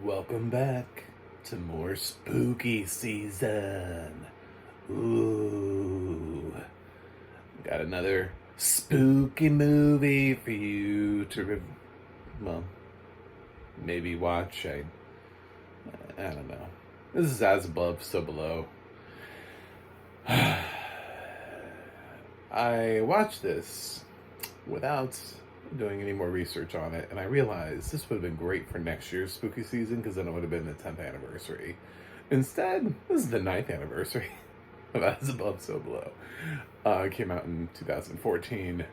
Welcome back to more spooky season. Ooh, got another spooky movie for you to, well, maybe watch. I don't know. This is As Above, So Below. I watched this without doing any more research on it, and I realized this would have been great for next year's spooky season because then it would have been the 10th anniversary. Instead, this is the 9th anniversary of As Above, So Below. It came out in 2014,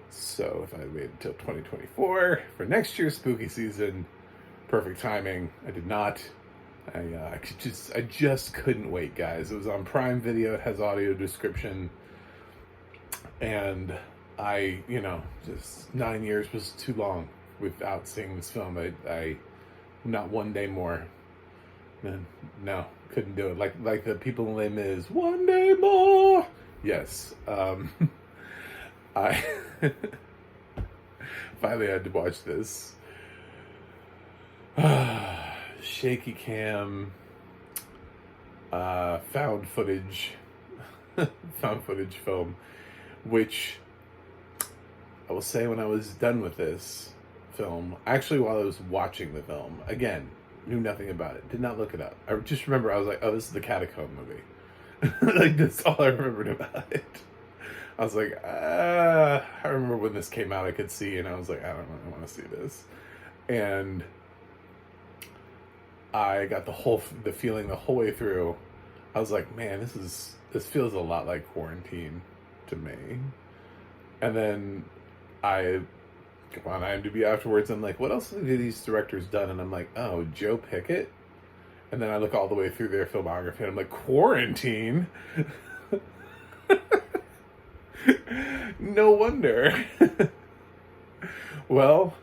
so if I waited until 2024 for next year's spooky season, perfect timing. I did not. I just couldn't wait, guys. It was on Prime Video. It has audio description, and just 9 years was too long without seeing this film. I not one day more. No, couldn't do it. Like the people in Les Mis, one day more. Yes. I finally had to watch this. Shaky cam, found footage film, which I will say when I was done with this film, actually while I was watching the film, again, knew nothing about it, did not look it up. I just remember I was like, oh, this is the Catacombs movie. Like, that's all I remembered about it. I was like, I remember when this came out, I could see, and I was like, I don't really want to see this. And I got the feeling the whole way through. I was like, man, this feels a lot like Quarantine to me. And then I go on IMDb afterwards. I'm like, what else have these directors done? And I'm like, oh, Joe Pickett. And then I look all the way through their filmography, and I'm like, Quarantine. No wonder. Well,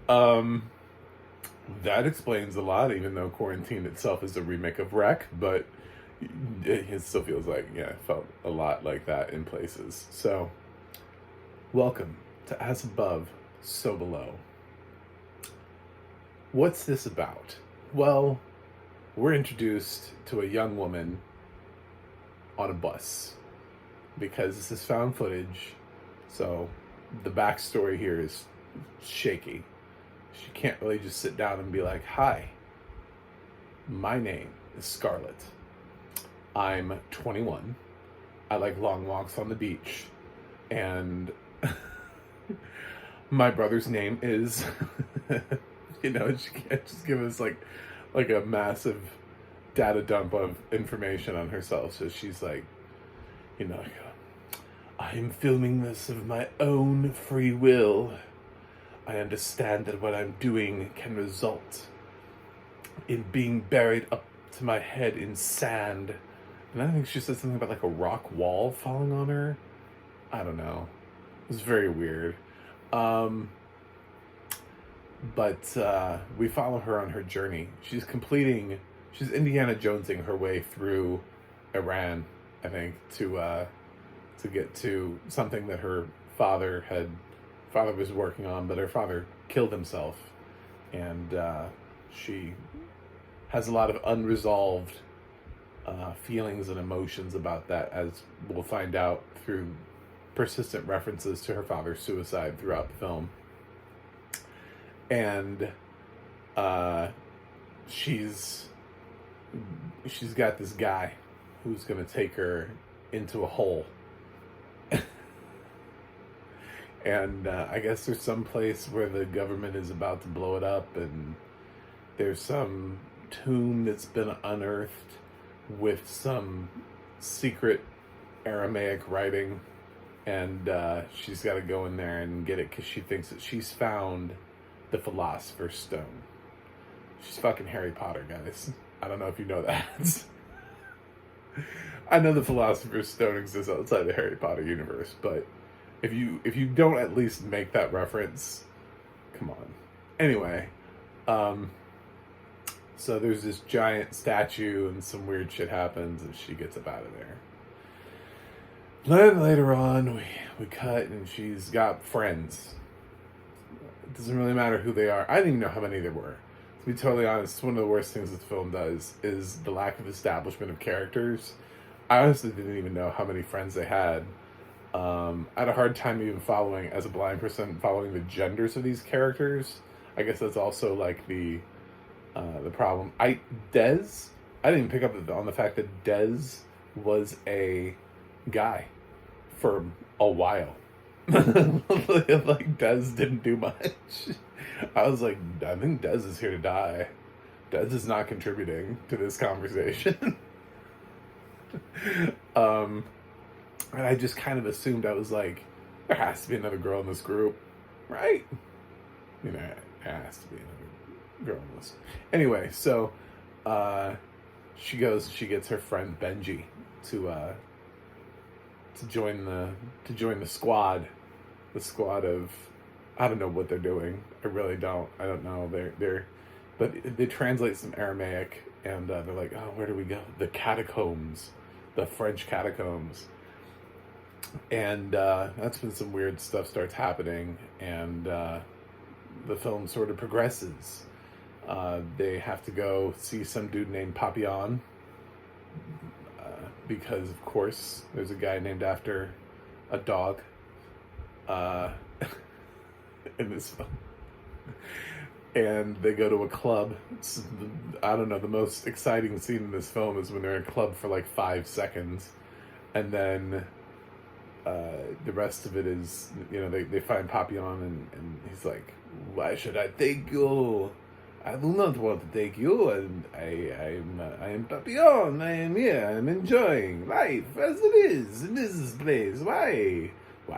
that explains a lot, even though Quarantine itself is a remake of Wreck, but it still feels like, it felt a lot like that in places. So, welcome to As Above, So Below. What's this about? Well, we're introduced to a young woman on a bus because this is found footage, so the backstory here is shaky. She can't really just sit down and be like, hi, my name is Scarlett. I'm 21. I like long walks on the beach. And my brother's name is, she can't just give us like a massive data dump of information on herself. So she's like, I'm filming this of my own free will. I understand that what I'm doing can result in being buried up to my head in sand. And I think she said something about like a rock wall falling on her. I don't know. It was very weird. But we follow her on her journey. She's Indiana Jonesing her way through Iran, I think, to get to something that her father was working on, but her father killed himself, and she has a lot of unresolved feelings and emotions about that, as we'll find out through persistent references to her father's suicide throughout the film. And she's got this guy who's going to take her into a hole. And I guess there's some place where the government is about to blow it up, and there's some tomb that's been unearthed with some secret Aramaic writing, and she's got to go in there and get it because she thinks that she's found the Philosopher's Stone. She's fucking Harry Potter, guys. I don't know if you know that. I know the Philosopher's Stone exists outside the Harry Potter universe, but if you don't at least make that reference, come on. Anyway, so there's this giant statue and some weird shit happens and she gets up out of there. Then later on, we cut and she's got friends. It doesn't really matter who they are. I didn't even know how many there were. be totally honest, one of the worst things this film does is the lack of establishment of characters. I honestly didn't even know how many friends they had. I had a hard time even following, as a blind person, following the genders of these characters. I guess that's also like the problem. Dez, I didn't even pick up on the fact that Dez was a guy for a while. Like Dez didn't do much. I was like, I think Dez is here to die. Dez is not contributing to this conversation. And I just kind of assumed, I was like, there has to be another girl in this group, right? You know, there has to be another girl in this. Anyway, so she gets her friend Benji to join the squad. The squad of, I don't know what they're doing. I really don't. I don't know. But they translate some Aramaic, and they're like, oh, where do we go? The Catacombs, the French Catacombs. And that's when some weird stuff starts happening, and the film sort of progresses. They have to go see some dude named Papillon, because, of course, there's a guy named after a dog in this film. And they go to a club. I don't know, the most exciting scene in this film is when they're in a club for like 5 seconds. And then the rest of it is, you know, they find Papillon, and he's like, why should I take you? I do not want to take you. And I am Papillon. I am here. I'm enjoying life as it is in this place. Why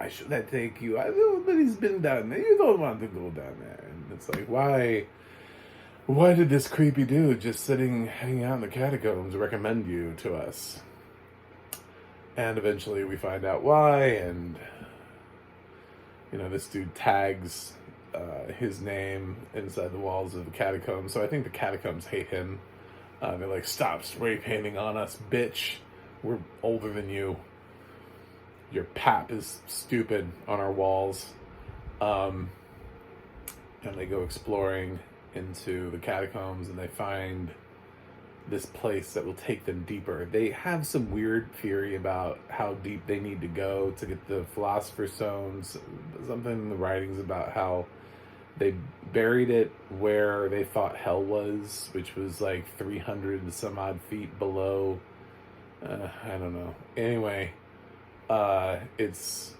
should I take you? I know nobody's been down there. You don't want to go down there. And it's like, why did this creepy dude just hanging out in the catacombs recommend you to us? And eventually we find out why, and, you know, this dude tags his name inside the walls of the catacombs. So I think the catacombs hate him. They're like, stop spray painting on us, bitch. We're older than you. Your pap is stupid on our walls. And they go exploring into the catacombs, and they find this place that will take them deeper. They have some weird theory about how deep they need to go to get the Philosopher's Stones. Something in the writings about how they buried it where they thought hell was, which was like 300 and some odd feet below. I don't know. Anyway, it's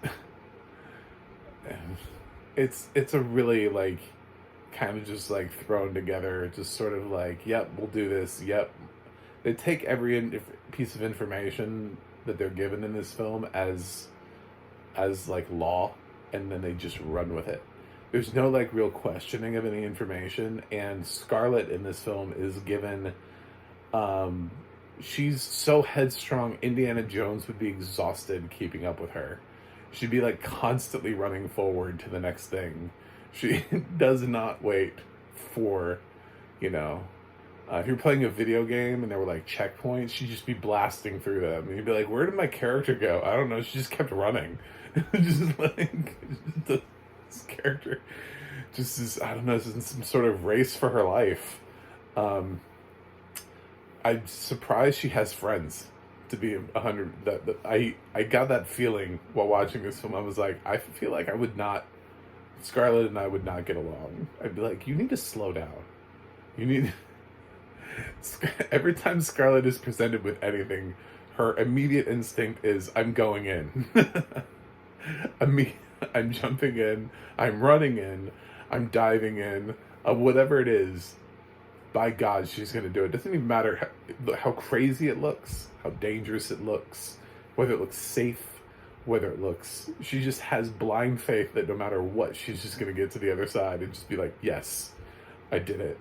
a really, like, kind of just like thrown together, just sort of like, yep, we'll do this, yep. They take every piece of information that they're given in this film as like law, and then they just run with it. There's no like real questioning of any information, and Scarlett in this film is given, she's so headstrong, Indiana Jones would be exhausted keeping up with her. She'd be like constantly running forward to the next thing. She does not wait for, you know, if you're playing a video game and there were like checkpoints, she'd just be blasting through them. And you'd be like, where did my character go? I don't know. She just kept running. Just like, this character just is, I don't know, is in some sort of race for her life. I'm surprised she has friends, to be 100. I got that feeling while watching this film. I was like, I feel like Scarlett and I would not get along. I'd be like, you need to slow down. You need... Every time Scarlett is presented with anything, her immediate instinct is, I'm going in. I'm jumping in. I'm running in. I'm diving in. Whatever it is, by God, she's going to do it. It doesn't even matter how crazy it looks, how dangerous it looks, whether it looks safe, whether it looks... She just has blind faith that no matter what, she's just going to get to the other side and just be like, yes, I did it.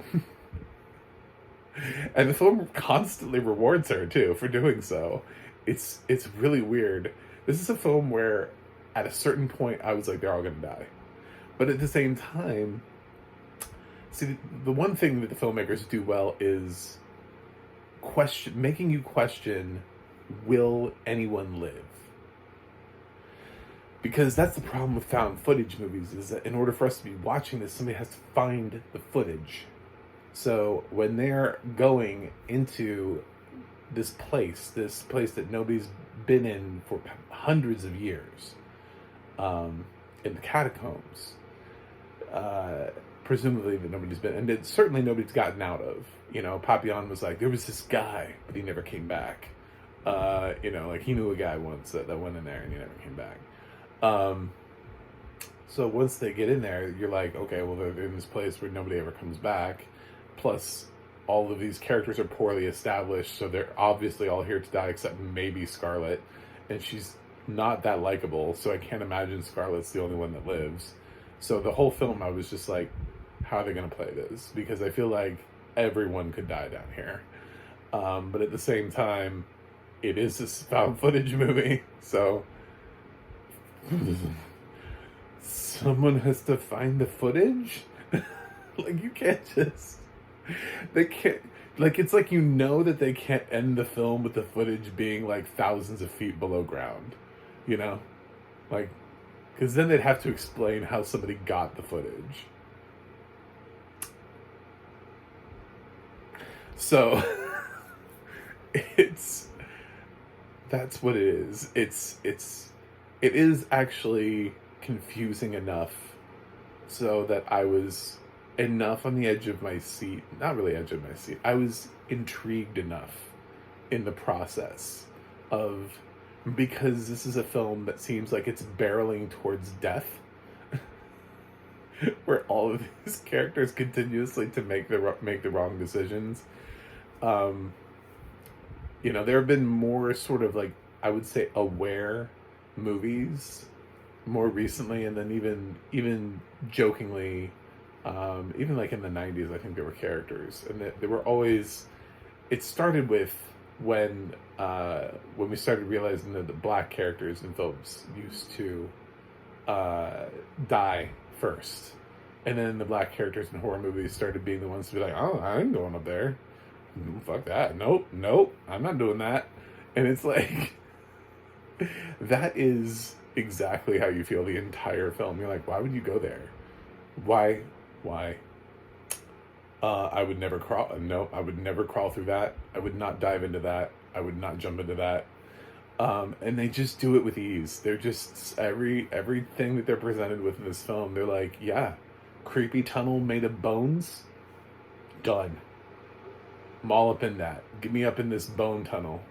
And the film constantly rewards her, too, for doing so. It's really weird. This is a film where, at a certain point, I was like, they're all going to die. But at the same time... See, the one thing that the filmmakers do well is making you question, will anyone live? Because that's the problem with found footage movies, is that in order for us to be watching this, somebody has to find the footage. So when they're going into this place that nobody's been in for hundreds of years, in the catacombs, uh, presumably that nobody's been, and certainly nobody's gotten out of. You know, Papillon was like, there was this guy, but he never came back. You know, like he knew a guy once that went in there and he never came back. Um, so once they get in there, you're like, okay, well, they're in this place where nobody ever comes back. Plus, all of these characters are poorly established, so they're obviously all here to die except maybe Scarlet. And she's not that likable, so I can't imagine Scarlet's the only one that lives. So the whole film, I was just like, how are they going to play this? Because I feel like everyone could die down here. But at the same time, it is a found footage movie, so someone has to find the footage. Like, you can't just, they can't, like, it's like, you know, that they can't end the film with the footage being like thousands of feet below ground, you know, like, because then they'd have to explain how somebody got the footage. So that's what it is. It is actually confusing enough so that I was enough on the edge of my seat. Not really edge of my seat. I was intrigued enough in the process of, because this is a film that seems like it's barreling towards death, where all of these characters continuously to make the wrong decisions. You know, there have been more sort of, like, I would say, aware movies more recently, and then even jokingly, even like in the 90s, I think there were characters, and they were always, it started with when we started realizing that the black characters in films used to die first, and then the black characters in horror movies started being the ones to be like, oh, I ain't going up there, fuck that, nope, I'm not doing that. And it's like, that is exactly how you feel the entire film. You're like, why would you go there? Why? I would never crawl. No, I would never crawl through that. I would not dive into that. I would not jump into that. And they just do it with ease. They're just, everything that they're presented with in this film, they're like, yeah, creepy tunnel made of bones. Done. I'm all up in that. Get me up in this bone tunnel.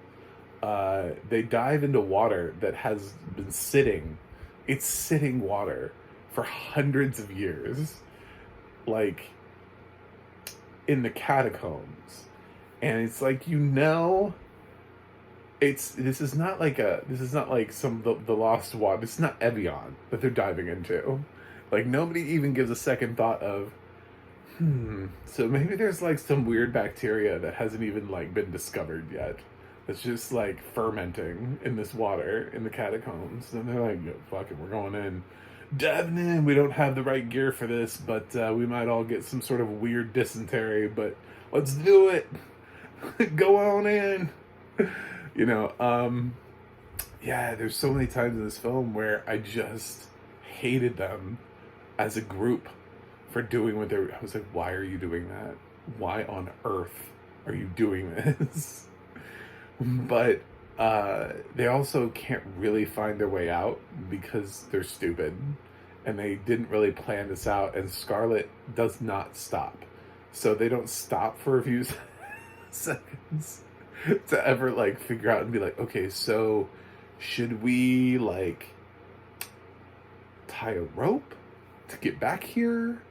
They dive into water that has been sitting water for hundreds of years, like in the catacombs. And it's like, you know, this is not like some the lost water. This is not Evian that they're diving into. Like, nobody even gives a second thought of, so maybe there's like some weird bacteria that hasn't even like been discovered yet. It's just like fermenting in this water in the catacombs. And they're like, fuck it, we're going in. Diving in. We don't have the right gear for this, but we might all get some sort of weird dysentery, but let's do it. Go on in. You know, yeah, there's so many times in this film where I just hated them as a group for doing what they're, I was like, why are you doing that? Why on earth are you doing this? But they also can't really find their way out because they're stupid, and they didn't really plan this out, and Scarlet does not stop. So they don't stop for a few seconds to ever like figure out and be like, okay, so should we like tie a rope to get back here?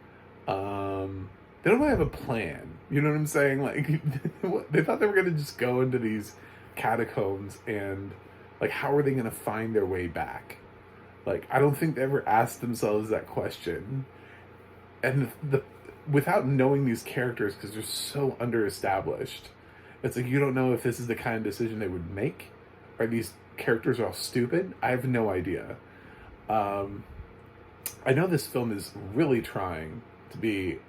They don't really have a plan. You know what I'm saying? Like, they thought they were going to just go into these catacombs and like, how are they going to find their way back? Like, I don't think they ever asked themselves that question. And the without knowing these characters, because they're so underestablished, it's like, you don't know if this is the kind of decision they would make. Are these characters all stupid? I have no idea. I know this film is really trying to be,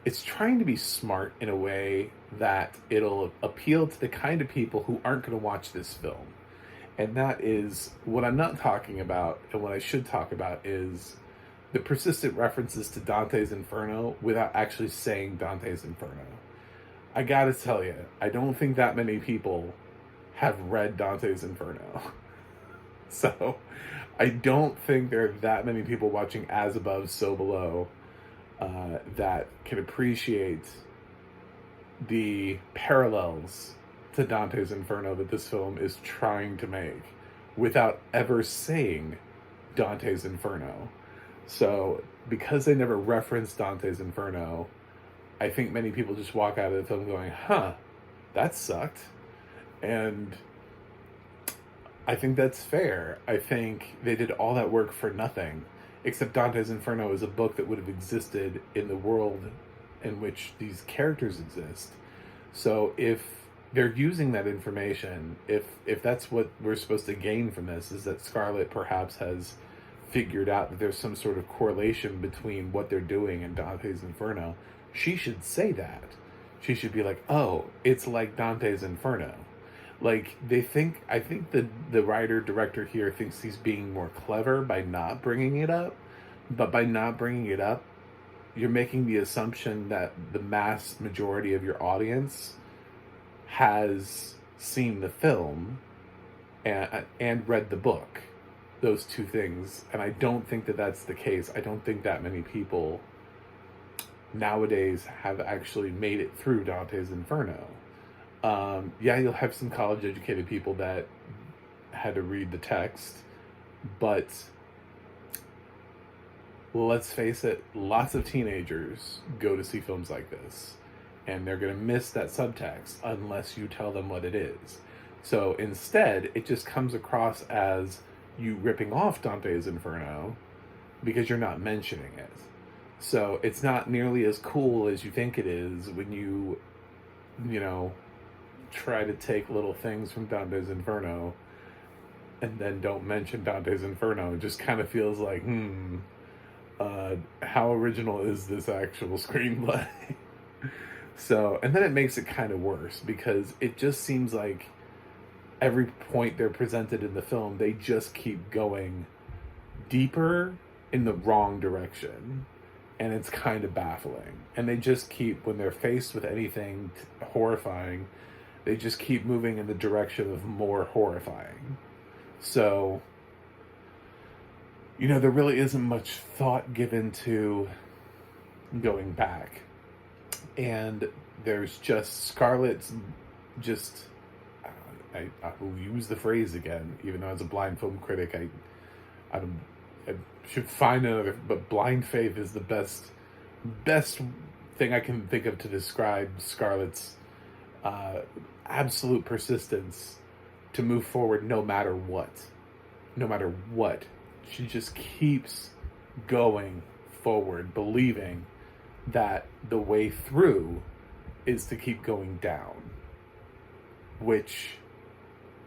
it's trying to be smart in a way that it'll appeal to the kind of people who aren't going to watch this film. And that is, what I'm not talking about, and what I should talk about is the persistent references to Dante's Inferno without actually saying Dante's Inferno. I gotta tell you, I don't think that many people have read Dante's Inferno. So, I don't think there are that many people watching As Above, So Below that can appreciate the parallels to Dante's Inferno that this film is trying to make without ever saying Dante's Inferno. So, because they never reference Dante's Inferno, I think many people just walk out of the film going, huh, that sucked. And I think that's fair. I think they did all that work for nothing, except Dante's Inferno is a book that would have existed in the world in which these characters exist. So if they're using that information, if that's what we're supposed to gain from this, is that Scarlett perhaps has figured out that there's some sort of correlation between what they're doing and Dante's Inferno, she should say that. She should be like, oh, it's like Dante's Inferno. Like, I think the writer-director here thinks he's being more clever by not bringing it up, but by not bringing it up, you're making the assumption that the mass majority of your audience has seen the film and read the book. Those two things. And I don't think that that's the case. I don't think that many people nowadays have actually made it through Dante's Inferno. Yeah, you'll have some college-educated people that had to read the text, but let's face it, lots of teenagers go to see films like this, and they're going to miss that subtext unless you tell them what it is. So instead, it just comes across as you ripping off Dante's Inferno because you're not mentioning it. So it's not nearly as cool as you think it is when you try to take little things from Dante's Inferno and then don't mention Dante's Inferno. It just kind of feels like, how original is this actual screenplay? So, and then it makes it kind of worse because it just seems like every point they're presented in the film, they just keep going deeper in the wrong direction. And it's kind of baffling. And they just keep, when they're faced with anything horrifying, they just keep moving in the direction of more horrifying. So, there really isn't much thought given to going back. And there's just Scarlett's I will use the phrase again, even though as a blind film critic, I should find another, but blind faith is the best thing I can think of to describe Scarlett's absolute persistence to move forward no matter what. She just keeps going forward, believing that the way through is to keep going down, which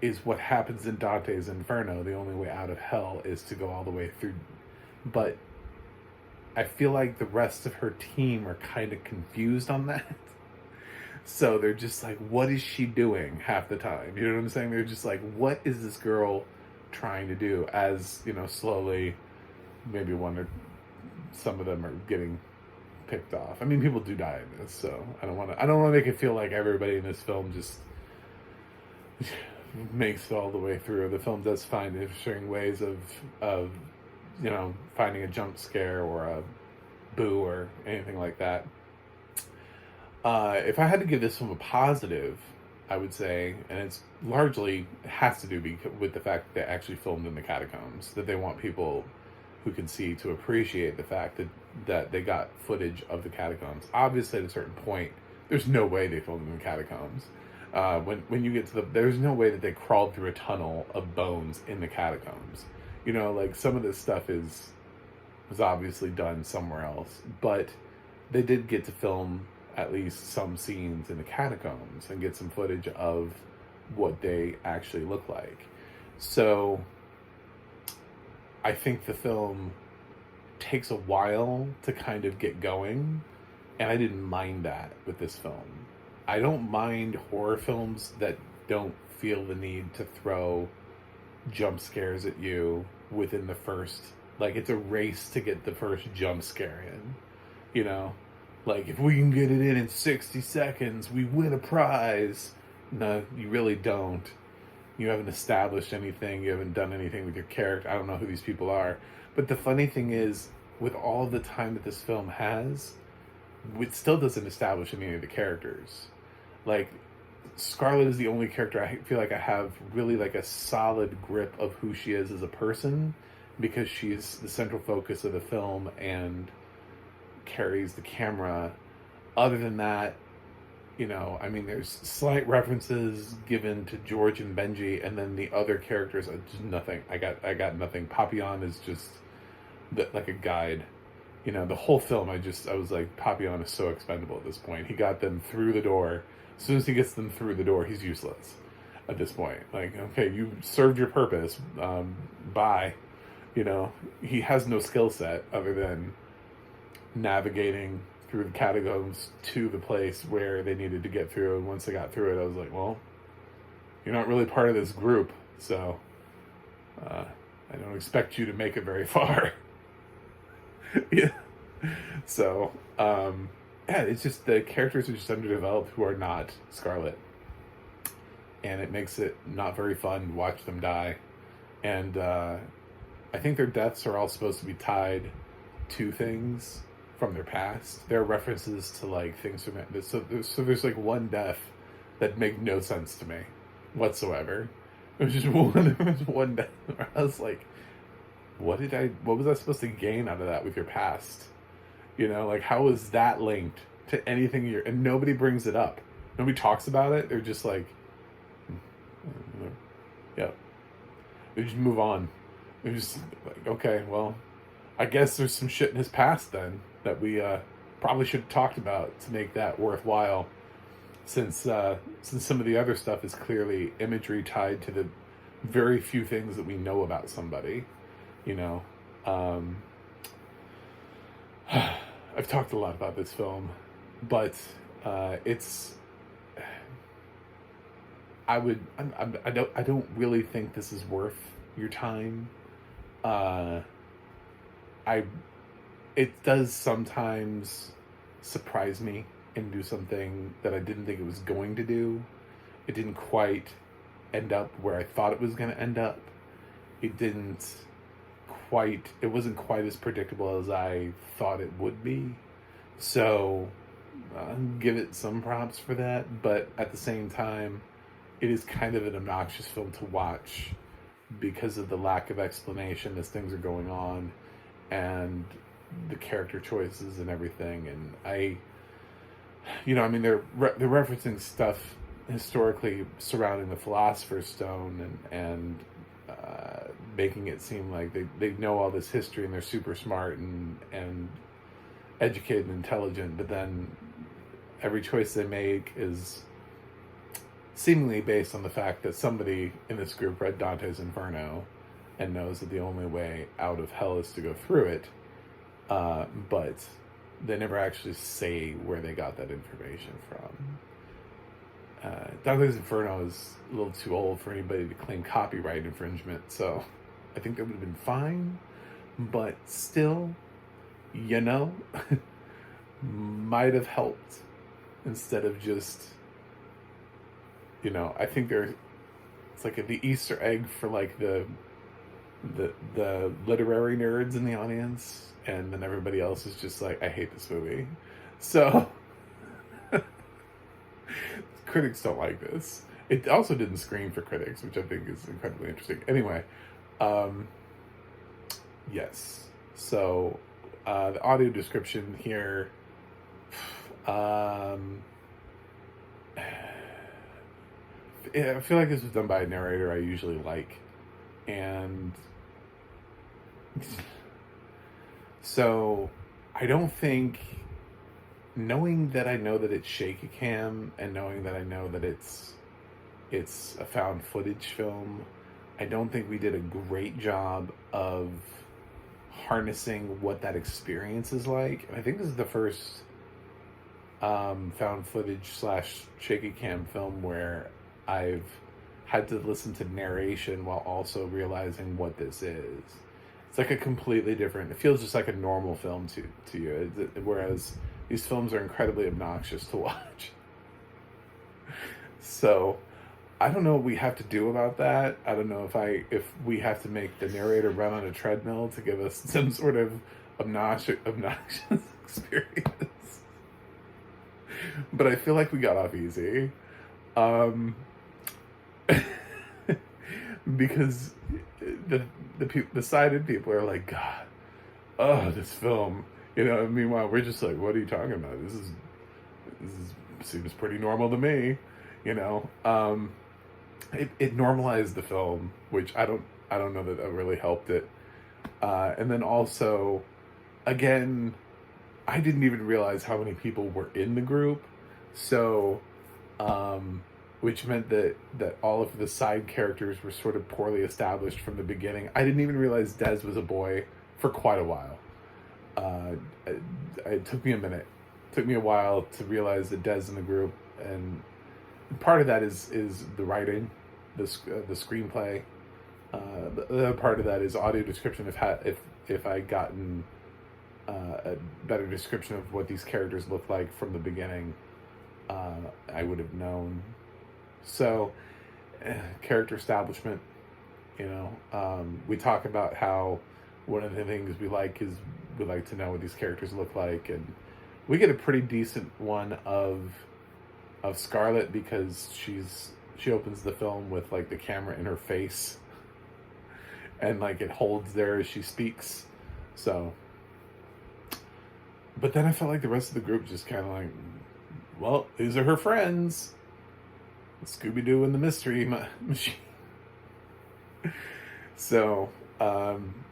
is what happens in Dante's Inferno. The only way out of hell is to go all the way through. But I feel like the rest of her team are kind of confused on that. So they're just like, what is she doing half the time? You know what I'm saying? They're just like, what is this girl trying to do? As, slowly, maybe some of them are getting picked off. I mean, people do die in this, so I don't want to make it feel like everybody in this film just makes it all the way through. The film does find interesting ways of finding a jump scare or a boo or anything like that. If I had to give this film a positive, I would say, and it's largely has to do with the fact that they actually filmed in the catacombs, that they want people who can see to appreciate the fact that they got footage of the catacombs. Obviously, at a certain point, there's no way they filmed in the catacombs. When you get to there's no way that they crawled through a tunnel of bones in the catacombs. Like some of this stuff was obviously done somewhere else, but they did get to film at least some scenes in the catacombs and get some footage of what they actually look like. So I think the film takes a while to kind of get going, and I didn't mind that with this film. I don't mind horror films that don't feel the need to throw jump scares at you within the first Like, it's a race to get the first jump scare in, you know? Like, if we can get it in 60 seconds, we win a prize. No, you really don't. You haven't established anything. You haven't done anything with your character. I don't know who these people are. But the funny thing is, with all the time that this film has, it still doesn't establish any of the characters. Like, Scarlett is the only character I feel like I have really like a solid grip of who she is as a person, because she's the central focus of the film and carries the camera. Other than that, I mean, there's slight references given to George and Benji, and then the other characters are just nothing. I got nothing. Papillon is just like a guide. The whole film, I was like, Papillon is so expendable at this point. He got them through the door. As soon as he gets them through the door, he's useless at this point. Like, okay, you served your purpose. Bye. He has no skill set other than navigating through the catacombs to the place where they needed to get through. And once they got through it, I was like, well, you're not really part of this group, so I don't expect you to make it very far. Yeah. So, yeah, it's just the characters are just underdeveloped who are not Scarlett. And it makes it not very fun to watch them die. And I think their deaths are all supposed to be tied to things from their past. There are references to like things from it. So there's like one death that made no sense to me whatsoever. It was just one death where I was like, what was I supposed to gain out of that with your past? Like, how is that linked to anything and nobody brings it up. Nobody talks about it. They're just like, yeah. They just move on. They're just like, okay, well, I guess there's some shit in his past then that we probably should have talked about to make that worthwhile, since some of the other stuff is clearly imagery tied to the very few things that we know about somebody. I've talked a lot about this film, but it's. I don't really think this is worth your time. It does sometimes surprise me and do something that I didn't think it was going to do. It didn't quite end up where I thought it was going to end up. It wasn't quite as predictable as I thought it would be. So, give it some props for that. But at the same time, it is kind of an obnoxious film to watch because of the lack of explanation as things are going on and the character choices and everything. And they're referencing stuff historically surrounding the Philosopher's Stone and making it seem like they know all this history and they're super smart and educated and intelligent, but then every choice they make is seemingly based on the fact that somebody in this group read Dante's Inferno and knows that the only way out of hell is to go through it, but they never actually say where they got that information from. Dante's Inferno is a little too old for anybody to claim copyright infringement, so I think that would have been fine, but still, might have helped instead of just, I think it's like the Easter egg for like the literary nerds in the audience, and then everybody else is just like, I hate this movie. So critics don't like this. It also didn't screen for critics, which I think is incredibly interesting. Anyway, yes. So the audio description here, I feel like this was done by a narrator I usually like, and so I don't think, knowing that I know that it's shaky cam and knowing that I know that it's a found footage film, I don't think we did a great job of harnessing what that experience is like. And I think this is the first found footage / shaky cam film where I've had to listen to narration while also realizing what this is. It's like a completely different. It feels just like a normal film to you, whereas these films are incredibly obnoxious to watch. So I don't know what we have to do about that. I don't know if we have to make the narrator run on a treadmill to give us some sort of obnoxious experience. But I feel like we got off easy. Um, because the sighted people are like, God, oh, this film. And meanwhile, we're just like, what are you talking about? This seems pretty normal to me. It normalized the film, which I don't know that really helped it. And then also, again, I didn't even realize how many people were in the group. So, which meant that all of the side characters were sort of poorly established from the beginning. I didn't even realize Dez was a boy for quite a while. It took me a minute. It took me a while to realize that Dez in the group, and part of that is the writing, the screenplay. The other part of that is audio description. If I'd gotten a better description of what these characters look like from the beginning, I would have known. So, character establishment. We talk about how one of the things we like is we like to know what these characters look like, and we get a pretty decent one of Scarlett, because she opens the film with like the camera in her face, and like it holds there as she speaks. So, but then I felt like the rest of the group just kind of like, well, these are her friends, Scooby-Doo and the Mystery Machine. So,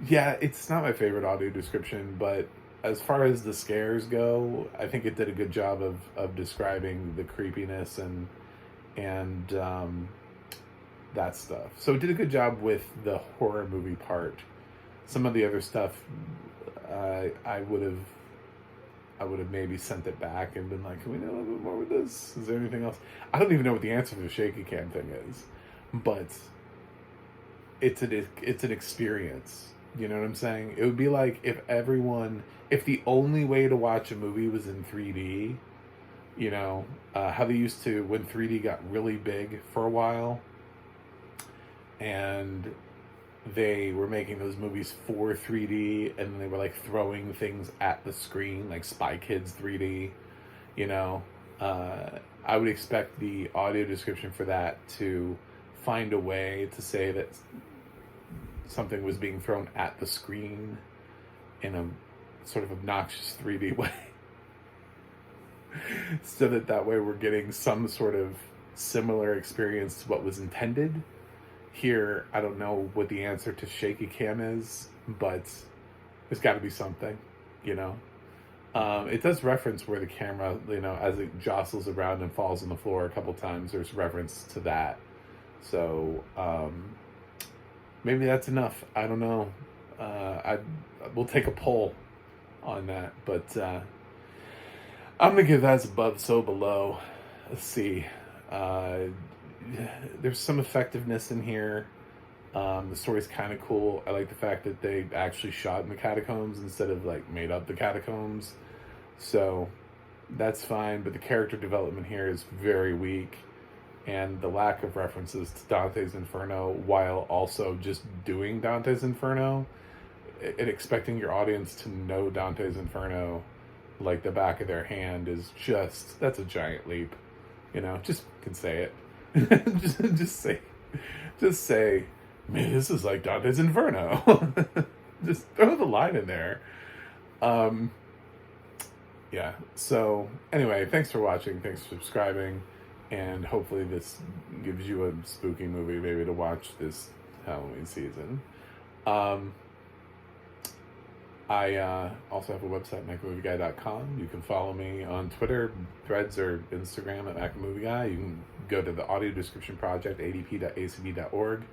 yeah, it's not my favorite audio description, but as far as the scares go, I think it did a good job of describing the creepiness and that stuff. So it did a good job with the horror movie part. Some of the other stuff, I would have maybe sent it back and been like, can we do a little bit more with this? Is there anything else? I don't even know what the answer to the shaky cam thing is, but it's an experience. You know what I'm saying? It would be like if the only way to watch a movie was in 3D, how they used to, when 3D got really big for a while, and they were making those movies for 3D, and they were like throwing things at the screen, like Spy Kids 3D, I would expect the audio description for that to find a way to say that something was being thrown at the screen in a sort of obnoxious 3D way. So that way we're getting some sort of similar experience to what was intended. Here, I don't know what the answer to shaky cam is, but there's got to be something, It does reference where the camera, as it jostles around and falls on the floor a couple times, there's reference to that. So, maybe that's enough. I don't know. We'll take a poll on that, but I'm gonna give that as above, so below. Let's see. There's some effectiveness in here. The story's kind of cool. I like the fact that they actually shot in the catacombs instead of like made up the catacombs. So that's fine, but the character development here is very weak, and the lack of references to Dante's Inferno while also just doing Dante's Inferno and expecting your audience to know Dante's Inferno like the back of their hand is that's a giant leap. Just can say it. just say, man, this is like Dante's Inferno. Just throw the line in there. Yeah. So anyway, thanks for watching. Thanks for subscribing. And hopefully this gives you a spooky movie maybe to watch this Halloween season. I also have a website, MacMovieGuy.com. You can follow me on Twitter, Threads, or Instagram at MacMovieGuy. You can go to the audio description project, adp.acb.org.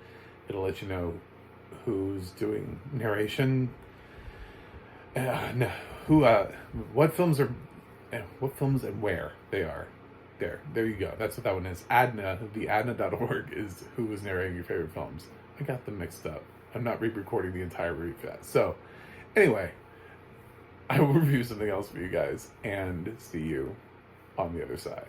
It'll let you know who's doing narration. What films and where they are. There you go. That's what that one is. The adna.org is who is narrating your favorite films. I got them mixed up. I'm not re-recording the entire review yet. So, anyway, I will review something else for you guys, and see you on the other side.